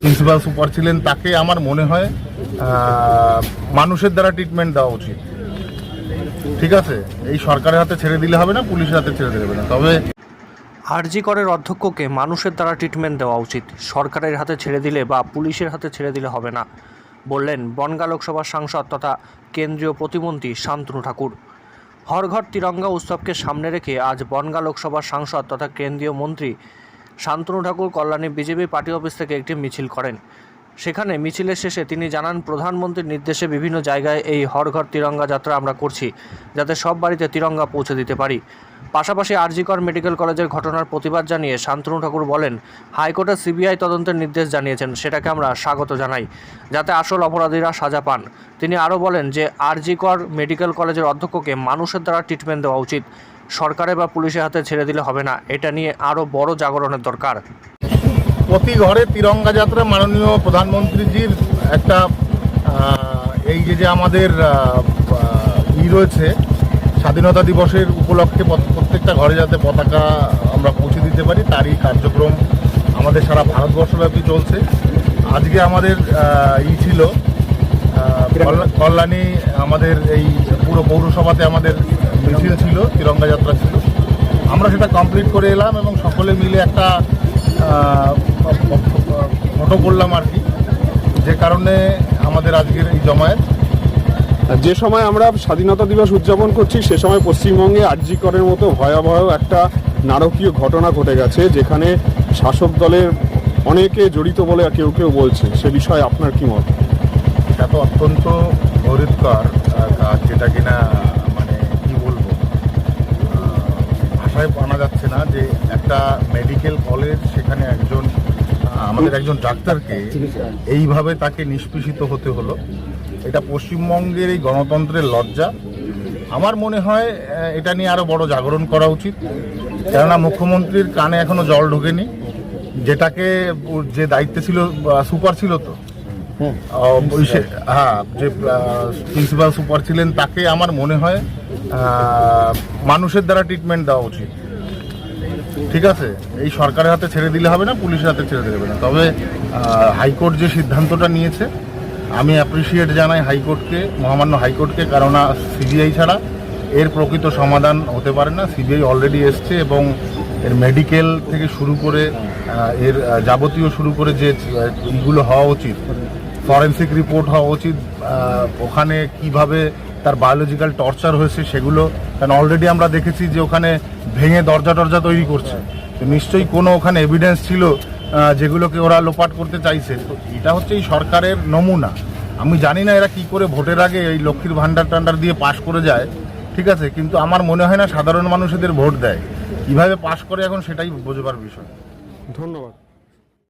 Principal super ছিলেন তাকে আমার মনে হয় মানুষের দ্বারা ট্রিটমেন্ট দেওয়া উচিত। ঠিক আছে, এই সরকারের হাতে ছেড়ে দিলে হবে না, পুলিশের হাতে ছেড়ে দিলে হবে না। তবে আরজি করের অধ্যক্ষকে মানুষের দ্বারা ট্রিটমেন্ট দেওয়া উচিত, সরকারের হাতে ছেড়ে দিলে বা পুলিশের হাতে ছেড়ে দিলে হবে না, বললেন বনগাঁ লোকসভার সাংসদ তথা কেন্দ্রীয় প্রতিমন্ত্রী শান্তনু ঠাকুর। হর ঘর তিরঙ্গা উৎসবকে সামনে রেখে আজ বনগাঁ লোকসভার সাংসদ তথা কেন্দ্রীয় মন্ত্রী Shantanu Thakur Kalyani BJP party office থেকে একটি মিছিল করেন। সেখানে মিছিলের শেষে তিনি জানান, প্রধানমন্ত্রীর নির্দেশে বিভিন্ন জায়গায় এই হর ঘর তিরঙ্গা যাত্রা আমরা করছি, যাতে সব বাড়িতে তিরঙ্গা পৌঁছে দিতে পারি। পাশাপাশি আরজি কর মেডিকেল কলেজের ঘটনার প্রতিবাদ জানিয়ে শান্তনু ঠাকুর বলেন, হাইকোর্টের সিবিআই তদন্তের নির্দেশ জানিয়েছেন, সেটাকে আমরা স্বাগত জানাই, যাতে আসল অপরাধীরা সাজা পান। তিনি আরও বলেন যে আরজি কর মেডিকেল কলেজের অধ্যক্ষকে মানুষের দ্বারা ট্রিটমেন্ট দেওয়া উচিত, সরকারের বা পুলিশের হাতে ছেড়ে দিলে হবে না। এটা নিয়ে আরও বড় জাগরণের দরকার। প্রতি ঘরে তিরঙ্গা যাত্রা মাননীয় প্রধানমন্ত্রীজির একটা এই যে আমাদের রয়েছে স্বাধীনতা দিবসের উপলক্ষে প্রত্যেকটা ঘরে যাতে পতাকা আমরা পৌঁছে দিতে পারি, তারই কার্যক্রম আমাদের সারা ভারতবর্ষব্যাপী চলছে। আজকে আমাদের ছিল কল্যাণী, আমাদের এই পুরো পৌরসভাতে আমাদের মিছিল ছিল, তিরঙ্গা যাত্রা ছিল। আমরা সেটা কমপ্লিট করে এলাম এবং সকলে মিলে একটা ফটো করলাম আর কি, যে কারণে আমাদের আজকের এই জমায়েত। যে সময় আমরা স্বাধীনতা দিবস উদযাপন করছি সে সময় পশ্চিমবঙ্গে আরজি করের মতো ভয়াবহ একটা নারকীয় ঘটনা ঘটে গেছে, যেখানে শাসক দলের অনেকে জড়িত বলে কেউ কেউ বলছে, সে বিষয়ে আপনার কি মত? এটা তো অত্যন্ত গৌরবকর কাজ, যেটা কিনা মানে কি বলবো, ভাষায় আনা যাচ্ছে না যে একটা মেডিকেল কলেজ, সেখানে আমাদের একজন ডাক্তারকে এইভাবে তাকে নিষ্পেষিত হতে হলো। এটা পশ্চিমবঙ্গের এই গণতন্ত্রের লজ্জা। আমার মনে হয় এটা নিয়ে আরো বড় জাগরণ করা উচিত, কেননা মুখ্যমন্ত্রীর কানে এখনো জল ঢোকেনি। যেটাকে যে দায়িত্বে ছিল, সুপার ছিল তো, হ্যাঁ, যে প্রিন্সিপাল সুপার ছিলেন তাকে আমার মনে হয় মানুষের দ্বারা ট্রিটমেন্ট দেওয়া উচিত। ঠিক আছে, এই সরকারের হাতে ছেড়ে দিলে হবে না, পুলিশের হাতে ছেড়ে দিলে হবে না। তবে হাইকোর্ট যে সিদ্ধান্তটা নিয়েছে, আমি অ্যাপ্রিসিয়েট জানাই হাইকোর্টকে, মহামান্য হাইকোর্টকে, কারণ সিবিআই ছাড়া এর প্রকৃত সমাধান হতে পারে না। সিবিআই অলরেডি এসছে এবং এর মেডিকেল থেকে শুরু করে এর যাবতীয় শুরু করে যে ইগুলো হওয়া উচিত, ফরেন্সিক রিপোর্ট হওয়া উচিত, ওখানে কিভাবে তার বায়োলজিক্যাল টর্চার হয়েছে সেগুলো, কারণ অলরেডি আমরা দেখেছি যে ওখানে ভেঙে দরজা টরজা তৈরি করছে, তো নিশ্চয়ই কোনো ওখানে এভিডেন্স ছিল যেগুলোকে ওরা লোপাট করতে চাইছে। তো এটা হচ্ছে এই সরকারের নমুনা। আমি জানি না এরা কি করে ভোটের আগে এই লক্ষ্মীর ভান্ডার টান্ডার দিয়ে পাশ করে যায়, ঠিক আছে, কিন্তু আমার মনে হয় না সাধারণ মানুষ এদের ভোট দেয়। কীভাবে পাশ করে এখন সেটাই বোঝবার বিষয়। ধন্যবাদ।